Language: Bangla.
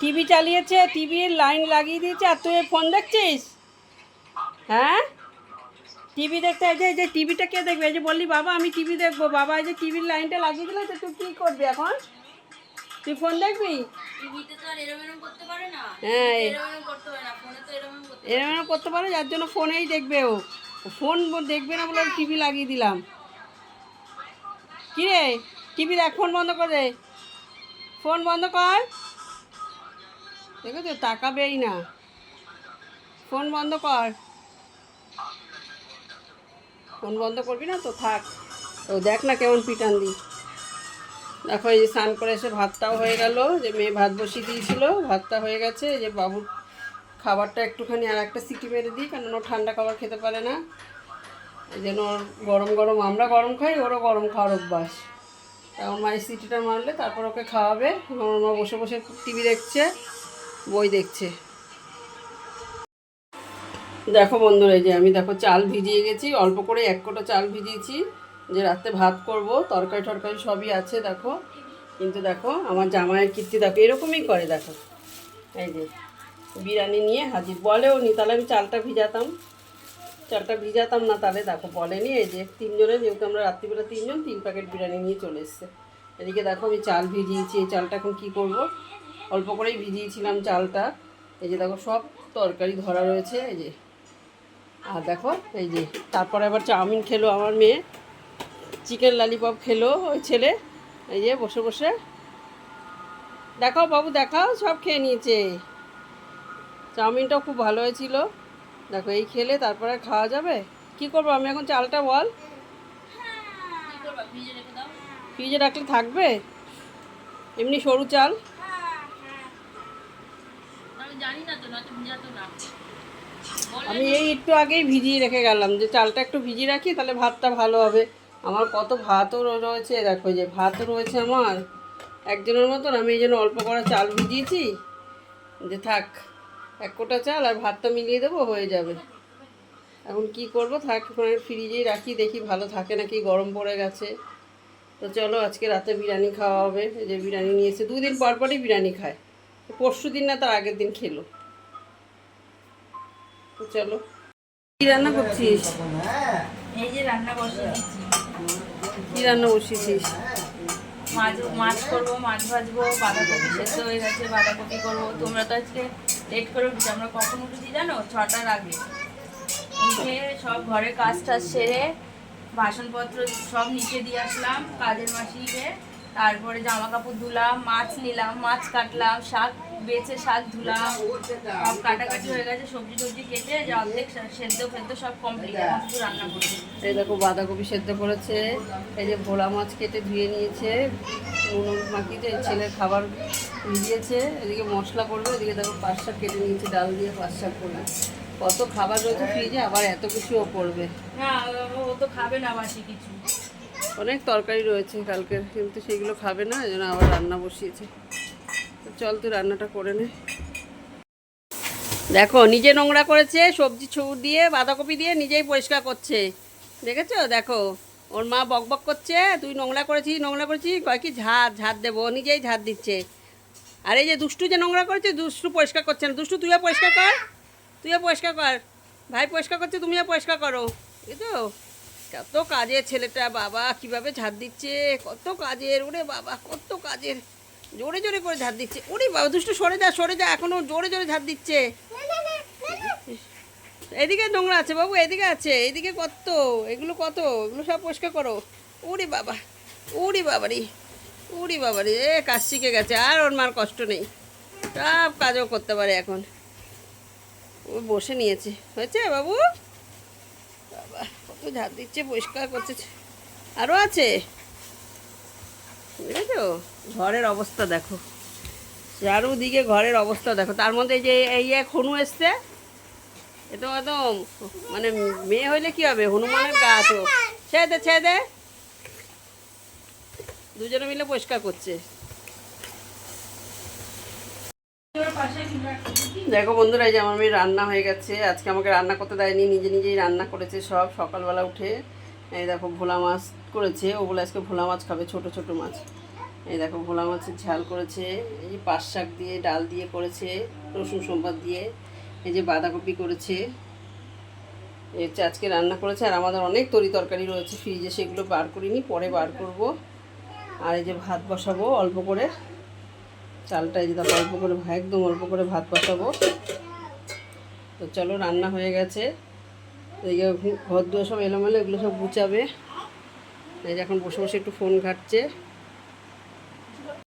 টিভি চালিয়েছে, টিভির লাইন লাগিয়ে দিয়েছে, আর তুই ফোন দেখছিস? হ্যাঁ, টিভি দেখতে, এই যে টিভিটা কে দেখবে? এই যে বললি বাবা আমি টিভি দেখবো, বাবা এই যে টিভির লাইনটা লাগিয়ে দিল, তো তুই কী করবি এখন? তুই ফোন দেখবি? হ্যাঁ, এরকম করতে পারে, যার জন্য ফোনেই দেখবে। ও ফোন দেখবে না বলে টিভি লাগিয়ে দিলাম। কী রে, টিভি দেখ, ফোন বন্ধ কর রে, ফোন বন্ধ কর। দেখো তো তাকাবেই না, ফোন বন্ধ কর। ফোন বন্ধ করবি না তো থাক। তো দেখ না কেমন পিটান দি। দেখো এই যে স্নান করে এসে ভাতটাও হয়ে গেল, যে মেয়ে ভাত বসিয়ে দিয়েছিল, ভাতটা হয়ে গেছে। যে বাবুর খাবারটা একটুখানি আর একটা সিটি মেরে দিই, কারণ ও ঠান্ডা খাবার খেতে পারে না। এই জন্য ওর গরম গরম, আমরা গরম খাই, ওরও গরম খাওয়ার অভ্যাস। আমার মায়ের সিটিটা মারলে তারপর ওকে খাওয়াবে। আমার মা বসে বসে টিভি দেখছে, বই দেখছে। দেখো বন্ধুরা, এই যে আমি দেখো চাল ভিজিয়ে গেছি, অল্প করে 1 কোটো চাল ভিজিয়েছি, যে রাতে ভাত করব। তরকারি টরকারি সবই আছে দেখো। কিন্তু দেখো আমার জামাইয়ের কীর্তি দেখো, এরকমই করে দেখো। এই যে বিরিয়ানি নিয়ে হাজির, বলেও নি তাহলে আমি চালটা ভিজাতাম না, তাহলে দেখো বলেনি। এই যে 3 জনে, যেহেতু আমরা রাত্রিবেলা 3 জন, 3 প্যাকেট বিরিয়ানি নিয়ে চলে এসছে। এদিকে দেখো আমি চাল ভিজিয়েছি, এই চালটা এখন কী করব, অল্প করেই ভিজিয়েছিলাম চালটা। এই যে দেখো সব তরকারি ধরা রয়েছে। এই যে, আর দেখো এই যে তারপরে আবার চাউমিন খেলো আমার মেয়ে, চিকেন ললিপপ খেলো ওই ছেলে। এই যে বসে বসে দেখাও বাবু, দেখাও, সব খেয়ে নিয়েছে। চাউমিনটাও খুব ভালো হয়েছিল। দেখো এই খেলে তারপরে খাওয়া যাবে। কি করবো আমি এখন, চালটা বল? ফ্রিজে রাখলে থাকবে? এমনি সরু চাল। আমি এই একটু আগেই ভিজিয়ে রেখে গেলাম, যে চালটা একটু ভিজিয়ে রাখি, তাহলে ভাতটা ভালো হবে। আমার কত ভাতও রয়েছে, দেখো যে ভাতও রয়েছে আমার একজনের মতন। আমি এই জন্য অল্প করে চাল ভিজিয়েছি, যে থাক 1 কোটা চাল আর ভাতটা মিলিয়ে দেবো, হয়ে যাবে। এখন কি করব, থাক ওখানে ফ্রিজেই রাখি, দেখি ভালো থাকে নাকি, গরম পড়ে গেছে। তো চলো আজকে রাতে বিরিয়ানি খাওয়া হবে। এই যে বিরিয়ানি নিয়েছে, 2 দিন পর পরই বিরিয়ানি খায়। পরশু দিন না তার আগের দিন খেলো। তো চলো, কি রান্না করছিস? এই যে রান্না বসিয়ে দিচ্ছি। কি রান্না বসিয়েছিস? মাছ করবো, মাছ ভাজবো, বাঁধাকপি সেদ্ধ হয়ে গেছে, বাঁধাকপি করবো। তোমরা তো আজকে লেট করে উঠেছি, আমরা কখন উঠেছি জানো? 6টার আগে উঠে সব ঘরে কাজ টাজ সেরে বাসনপত্র সব নিচে দিয়ে আসলাম কাজের মাসিকে। তারপরে জামা কাপড় ধুলাম, মাছ নিলাম, মাছ কাটলাম, শাক বেছে শাক ধুলাম, সব কাটাকাটি হয়ে গেছে। সবজি টবজি কেটে যে অর্ধেক সেদ্ধ ফেদ্ধ সব কমপ্লিট, এখন শুধু রান্না করছি। এই দেখো বাঁধাকপি সেদ্ধ করেছে, এই যে ভোলা মাছ কেটে ধুয়ে নিয়েছে, নুন মাখিয়ে এই ছেলের খাবার ভিজিয়েছে। এদিকে মশলা করবে, এদিকে দেখো পাঁচ শাক কেটে নিয়েছে, ডাল দিয়ে পাঁচ শাক করবে। কত খাবার রয়েছে ফ্রিজে, আবার এত কিছুও করবে। হ্যাঁ, ও তো খাবে না বাসি কিছু। অনেক তরকারি রয়েছে কালকের, কিন্তু সেগুলো খাবে না, এই জন্য আবার রান্না বসিয়েছে। তো চল তুই রান্নাটা করে নে। দেখো নিজে নোংরা করেছে, সবজি দিয়ে বাঁধাকপি দিয়ে নিজেই পরিষ্কার করছে, দেখেছো? দেখো ওর মা বক বক করছে, তুই নোংরা করেছিস, কয় কি ঝাড় দেবো, ও নিজেই ঝাড় দিচ্ছে। আর এই যে দুষ্টু যে নোংরা করেছে, দুষ্টু পরিষ্কার করছে না। দুষ্টু তুইও পরিষ্কার কর, ভাই পরিষ্কার করছে, তুমিও পরিষ্কার করো। বুঝছো? কত কাজের ছেলেটা, বাবা কিভাবে ঝাড় দিচ্ছে, কত কাজের, ওরে বাবা কত কাজের, জোরে জোরে করে ঝাড় দিচ্ছে। ওরে বাবা দুষ্টু সরে যা, এখনো জোরে জোরে ঝাড় দিচ্ছে। এদিকে নোংরা আছে বাবু, এদিকে আছে, এদিকে এগুলো সব পরিষ্কার করো। ওরে বাবা, ওরে বাবারি কাজ শিখে গেছে, আর ওর মার কষ্ট নেই, সব কাজও করতে পারে এখন। ও বসে নিয়েছে, হয়েছে বাবু? বাবা কত ঝাড় দিচ্ছে, পরিষ্কার করছে। আরও আছে, বুঝেছো? ঘরের অবস্থা দেখো, চারুদিকে ঘরের অবস্থা দেখো। তার মধ্যে যে এই এক হনু এসছে, এ তো একদম মানে মেয়ে হইলে কি হবে, হনুমানের গাছও। ছেড়ে দে, দুজনে মিলে পরিষ্কার করছে। দেখো বন্ধুরা, এই যে আমার মেয়ে রান্না হয়ে গেছে। আজকে আমাকে রান্না করতে দেয়নি, নিজেই রান্না করেছে সব। সকালবেলা উঠে এই দেখো ভোলা মাছ করেছে, ওগুলো আজকে ভোলা মাছ খাবে, ছোট ছোট মাছ। এই দেখো ভোলা মাছের ঝাল করেছে, এই যে পাট শাক দিয়ে ডাল দিয়ে করেছে, রসুন সম্বাদ দিয়ে, এই যে বাঁধাকপি করেছে, এই হচ্ছে আজকে রান্না করেছে। আর আমাদের অনেক তরি তরকারি রয়েছে ফ্রিজে, সেগুলো বার করিনি, পরে বার করব। আর এই যে ভাত বসাবো অল্প করে, চালটা এই যে দেখো অল্প করে, একদম অল্প করে ভাত বসাবো। তো চলো, রান্না হয়ে গেছে। এই যে ঘর দুয়ার সব এলোমেলো, এগুলো সব গুছাবে। এই যে এখন বসে বসে একটু ফোন ঘাঁটছে।